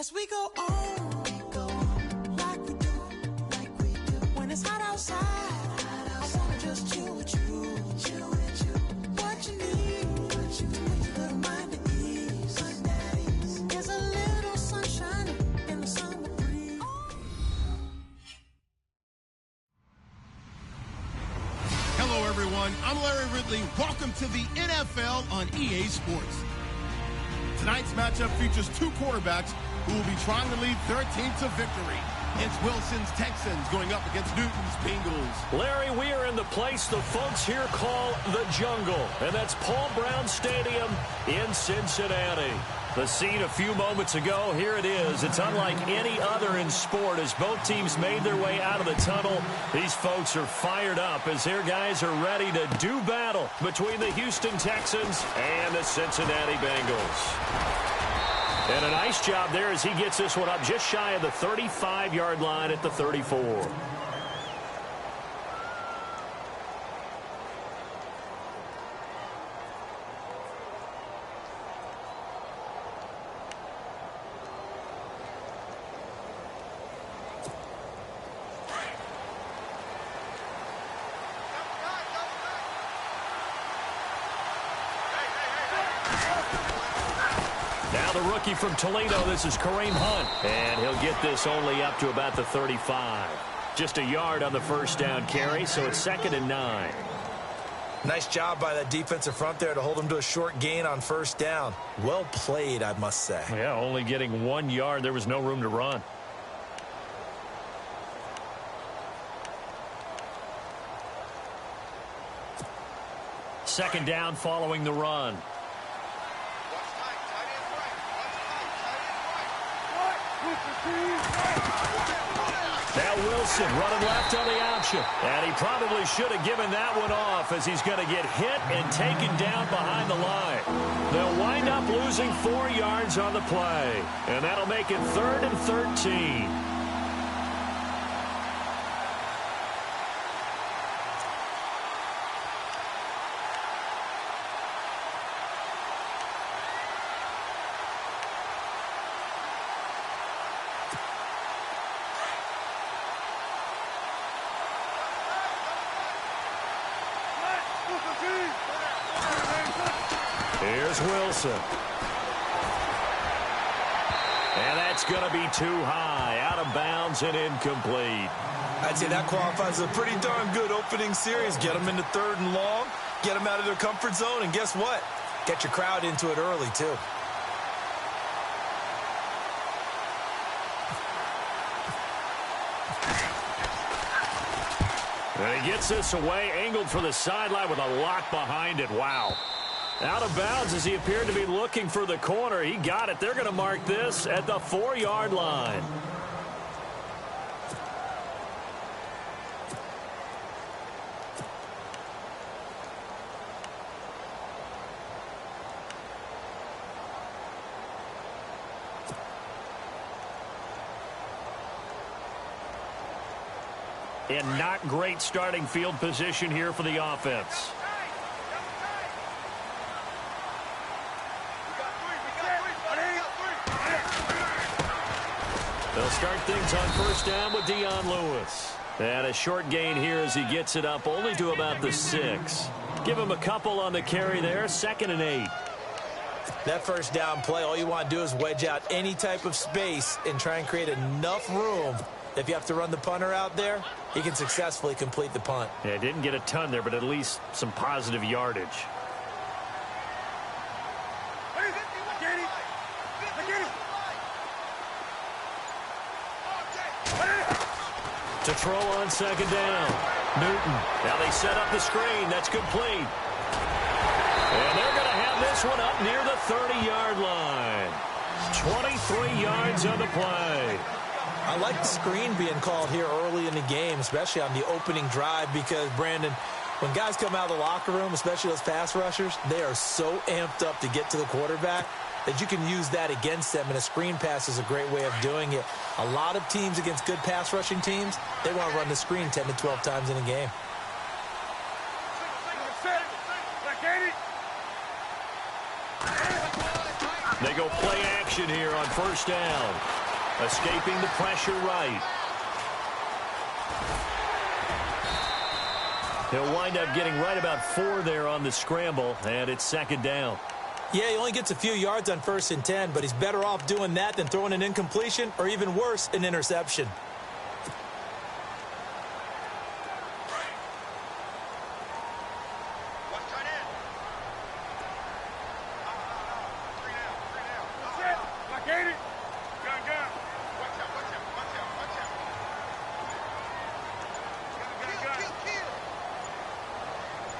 As we go on like we do. When it's hot outside, I wanna just chill with you. What you need to make your mind at ease. There's a little sunshine in the summer breeze. Hello, everyone. I'm Larry Ridley. Welcome to the NFL on EA Sports. Tonight's matchup features two quarterbacks who will be trying to lead their team to victory. It's Wilson's Texans going up against Newton's Bengals. Larry, we are in the place the folks here call the jungle, and that's Paul Brown Stadium in Cincinnati. The scene a few moments ago, here it is. It's unlike any other in sport as both teams made their way out of the tunnel. These folks are fired up as their guys are ready to do battle between the Houston Texans and the Cincinnati Bengals. And a nice job there as he gets this one up just shy of the 35-yard line at the 34. Now the rookie from Toledo, this is Kareem Hunt. And he'll get this only up to about the 35. Just a yard on the first down carry, so it's 2nd and 9. Nice job by that defensive front there to hold him to a short gain on first down. Well played, I must say. Yeah, only getting 1 yard. There was no room to run. Second down following the run. Now Wilson running left on the option. And he probably should have given that one off as he's going to get hit and taken down behind the line. They'll wind up losing 4 yards on the play. And that'll make it 3rd and 13. Here's Wilson. And that's going to be too high. Out of bounds and incomplete. I'd say that qualifies a pretty darn good opening series. Get them into 3rd and long. Get them out of their comfort zone. And guess what? Get your crowd into it early, too. And he gets this away, angled for the sideline with a lock behind it. Wow. Out of bounds as he appeared to be looking for the corner. He got it. They're going to mark this at the 4-yard line. And not great starting field position here for the offense. They'll start things on first down with Dion Lewis. And a short gain here as he gets it up only to about the 6. Give him a couple on the carry there, 2nd and 8. That first down play, all you want to do is wedge out any type of space and try and create enough room. If you have to run the punter out there, he can successfully complete the punt. Yeah, didn't get a ton there, but at least some positive yardage. To throw on 2nd down. Newton. Now they set up the screen. That's complete. And they're going to have this one up near the 30-yard line. 23 yards on the play. I like the screen being called here early in the game, especially on the opening drive, because, Brandon, when guys come out of the locker room, especially those pass rushers, they are so amped up to get to the quarterback that you can use that against them, and a screen pass is a great way of doing it. A lot of teams against good pass rushing teams, they want to run the screen 10 to 12 times in a game. They go play action here on first down. Escaping the pressure right. He'll wind up getting right about 4 there on the scramble, and it's second down. Yeah, he only gets a few yards on 1st and 10, but he's better off doing that than throwing an incompletion or even worse, an interception.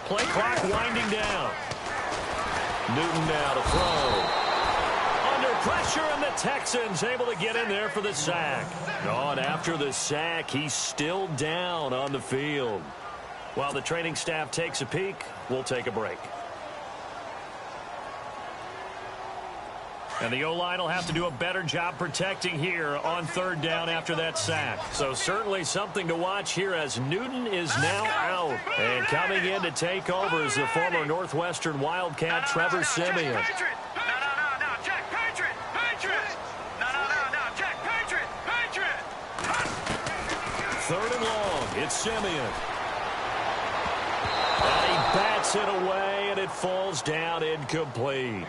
Play clock winding down. Newton now to throw. Under pressure, and the Texans able to get in there for the sack. On after the sack, he's still down on the field. While the training staff takes a peek, we'll take a break. And the O-line will have to do a better job protecting here on 3rd down after that sack. So certainly something to watch here as Newton is now out. And coming in to take over is the former Northwestern Wildcat, Trevor Siemian. Jack Patriot! Jack Patriot! 3rd and long, it's Siemian. And he bats it away, and it falls down incomplete.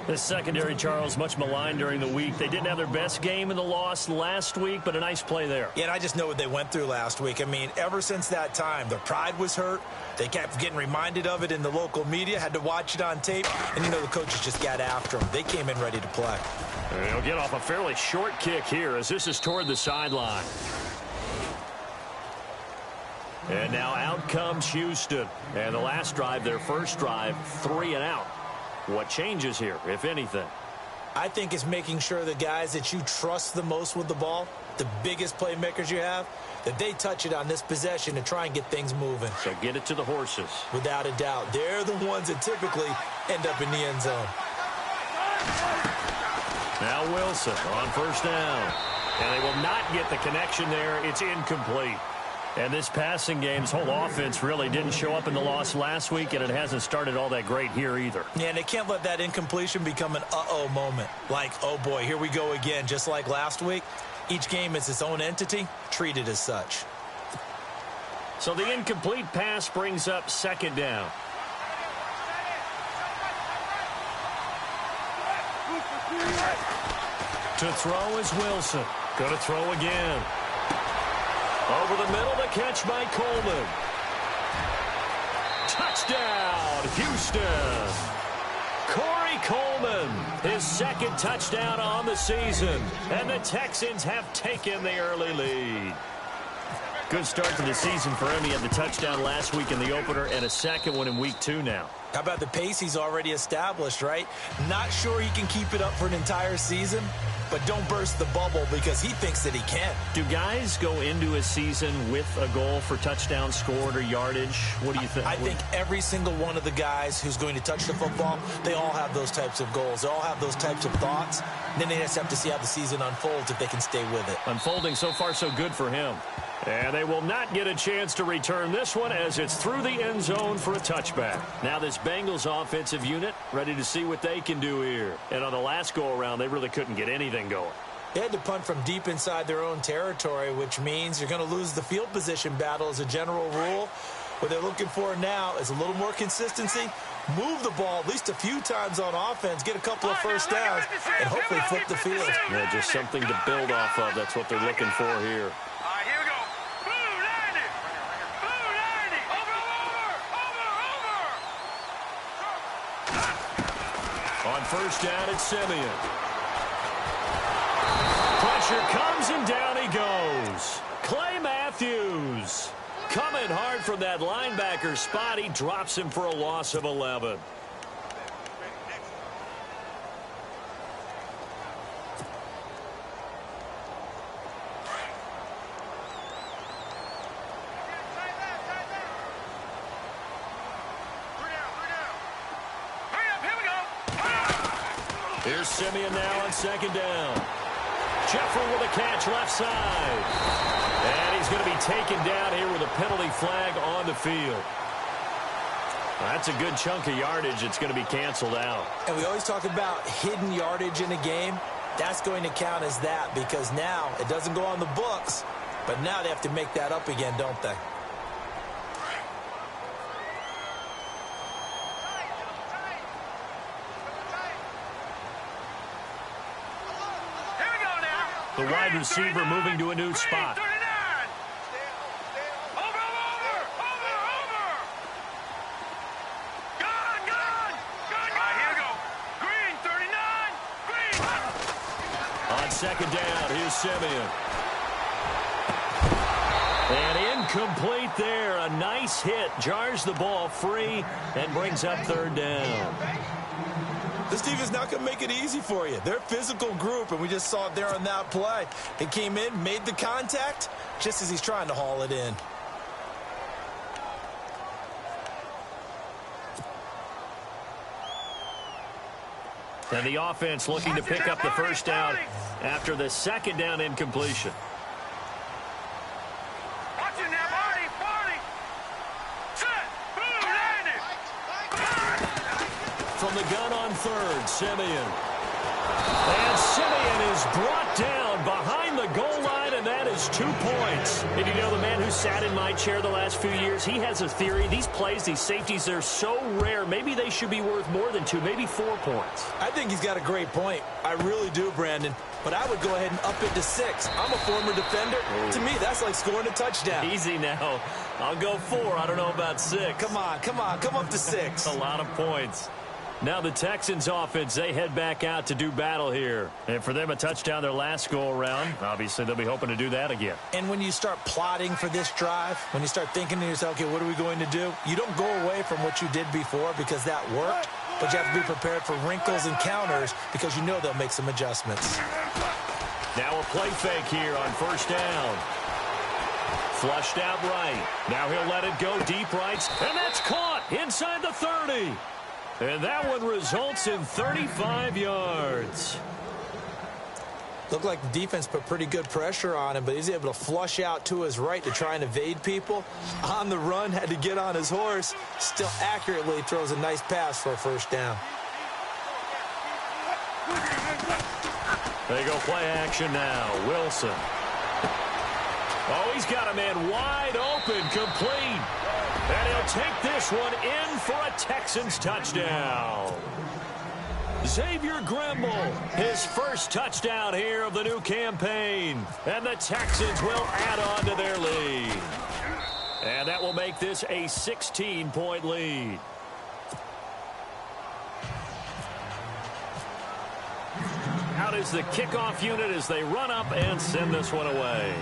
This secondary, Charles, much maligned during the week. They didn't have their best game in the loss last week, but a nice play there. Yeah, and I just know what they went through last week. I mean, ever since that time, their pride was hurt. They kept getting reminded of it in the local media, had to watch it on tape, and, you know, the coaches just got after them. They came in ready to play. They'll get off a fairly short kick here as this is toward the sideline. And now out comes Houston. And the last drive, their first drive, 3 and out. What changes here, if anything? I think it's making sure the guys that you trust the most with the ball, the biggest playmakers you have, that they touch it on this possession to try and get things moving. So get it to the horses. Without a doubt. They're the ones that typically end up in the end zone. Now Wilson on first down. And they will not get the connection there. It's incomplete. And this passing game's whole offense really didn't show up in the loss last week, and it hasn't started all that great here either. Yeah, and they can't let that incompletion become an uh-oh moment. Like, oh boy, here we go again, just like last week. Each game is its own entity, treated as such. So the incomplete pass brings up second down. To throw is Wilson. Going to throw again. Over the middle, the catch by Coleman. Touchdown, Houston. Corey Coleman, his 2nd touchdown on the season. And the Texans have taken the early lead. Good start to the season for him. He had the touchdown last week in the opener and a 2nd one in week 2 now. How about the pace he's already established, right? Not sure he can keep it up for an entire season, but don't burst the bubble because he thinks that he can. Do guys go into a season with a goal for touchdown scored or yardage? What do you think? I think every single one of the guys who's going to touch the football, they all have those types of goals. They all have those types of thoughts. Then they just have to see how the season unfolds if they can stay with it. Unfolding so far so good for him. And they will not get a chance to return this one as it's through the end zone for a touchback. Now this Bengals offensive unit ready to see what they can do here. And on the last go-around, they really couldn't get anything going. They had to punt from deep inside their own territory, which means you're going to lose the field position battle as a general rule. What they're looking for now is a little more consistency, move the ball at least a few times on offense, get a couple of first downs, and hopefully flip the field. Yeah, just something to build off of. That's what they're looking for here. On first down, it's Siemian. Pressure comes, and down he goes. Clay Matthews coming hard from that linebacker spot. He drops him for a loss of 11. Here's Siemian now on second down. Jeffrey with a catch left side. And he's going to be taken down here with a penalty flag on the field. That's a good chunk of yardage. It's going to be canceled out. And we always talk about hidden yardage in a game. That's going to count as that because now it doesn't go on the books, but now they have to make that up again, don't they? The wide receiver moving to a new spot. On second down, here's Simeon. And incomplete there. A nice hit. Jars the ball free and brings up third down. This team is not going to make it easy for you. They're a physical group, and we just saw it there on that play. They came in, made the contact, just as he's trying to haul it in. And the offense looking to pick up the first down after the second down incompletion. From the gun on third, Simeon. And Simeon is brought down behind the goal line, and that is 2 points. And you know, the man who sat in my chair the last few years, he has a theory. These plays, these safeties, they're so rare. Maybe they should be worth more than 2, maybe 4 points. I think he's got a great point. I really do, Brandon. But I would go ahead and up it to 6. I'm a former defender. Ooh. To me, that's like scoring a touchdown. Easy now. I'll go 4. I don't know about 6. Come on. Come up to 6. A lot of points. Now the Texans offense, they head back out to do battle here. And for them, a touchdown their last go-around. Obviously, they'll be hoping to do that again. And when you start plotting for this drive, when you start thinking to yourself, okay, what are we going to do? You don't go away from what you did before because that worked, but you have to be prepared for wrinkles and counters because you know they'll make some adjustments. Now a play fake here on first down. Flushed out right. Now he'll let it go deep right. And that's caught inside the 30. And that one results in 35 yards. Looked like the defense put pretty good pressure on him, but he's able to flush out to his right to try and evade people. On the run, had to get on his horse. Still accurately throws a nice pass for a first down. They go play action now. Wilson. Oh, he's got a man wide open, complete. And he'll take this one in for a Texans touchdown. Xavier Grimble, his first touchdown here of the new campaign. And the Texans will add on to their lead. And that will make this a 16-point lead. Out is the kickoff unit as they run up and send this one away.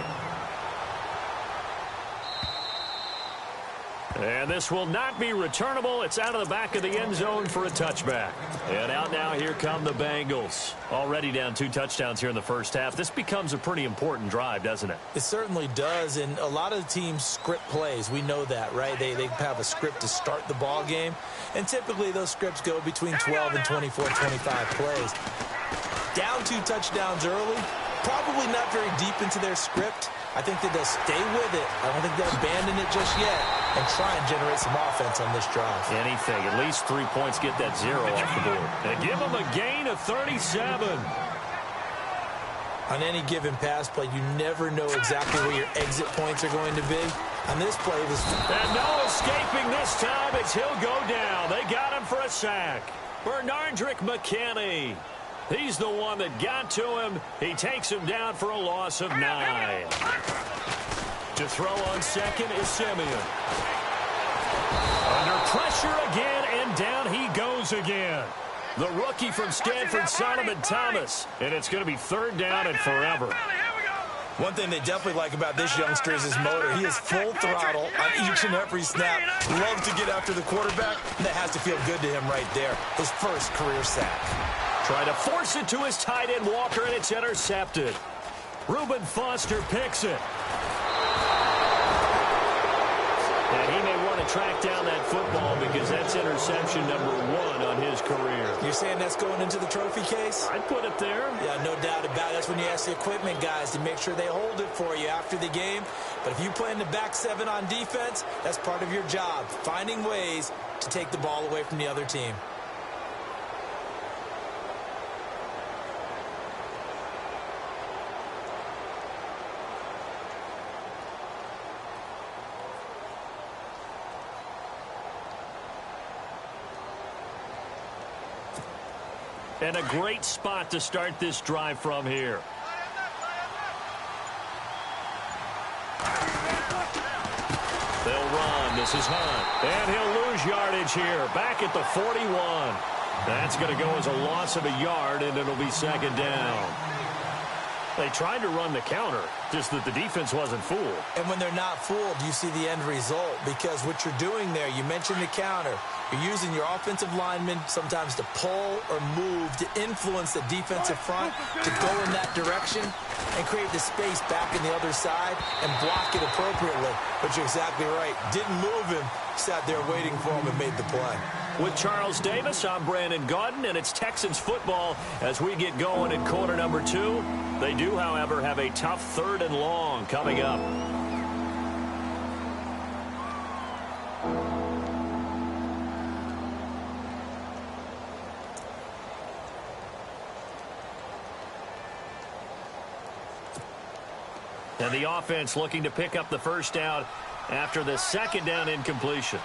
And this will not be returnable. It's out of the back of the end zone for a touchback. And out now, here come the Bengals. Already down 2 touchdowns here in the first half. This becomes a pretty important drive, doesn't it? It certainly does. And a lot of the teams script plays. We know that, right? They have a script to start the ball game. And typically those scripts go between 12 and 24, 25 plays. Down 2 touchdowns early. Probably not very deep into their script. I think that they'll stay with it. I don't think they'll abandon it just yet and try and generate some offense on this drive. Anything. At least 3 points, get that 0 off the board. And give them a gain of 37. On any given pass play, you never know exactly where your exit points are going to be. On this play, and no escaping this time as he'll go down. They got him for a sack. Bernardrick McKinney. He's the one that got to him. He takes him down for a loss of 9. To throw on second is Simeon. Under pressure again, and down he goes again. The rookie from Stanford, Solomon Thomas. And it's going to be third down and forever. One thing they definitely like about this youngster is his motor. He is full throttle on each and every snap. Loves to get after the quarterback. That has to feel good to him right there. His first career sack. Try to force it to his tight end, Walker, and it's intercepted. Reuben Foster picks it. And he may want to track down that football because that's interception number 1 on his career. You're saying that's going into the trophy case? I'd put it there. Yeah, no doubt about it. That's when you ask the equipment guys to make sure they hold it for you after the game. But if you play in the back 7 on defense, that's part of your job, finding ways to take the ball away from the other team. And a great spot to start this drive from here. They'll run. This is Hunt. And he'll lose yardage here. Back at the 41. That's going to go as a loss of a yard, and it'll be second down. They tried to run the counter, just that the defense wasn't fooled. And when they're not fooled, you see the end result. Because what you're doing there, you mentioned the counter. You're using your offensive linemen sometimes to pull or move to influence the defensive front to go in that direction and create the space back in the other side and block it appropriately. But you're exactly right. Didn't move him. Sat there waiting for him and made the play. With Charles Davis, I'm Brandon Gaudin, and it's Texans football as we get going in quarter number 2. They do, however, have a tough 3rd and long coming up. And the offense looking to pick up the first down after the second down incompletion.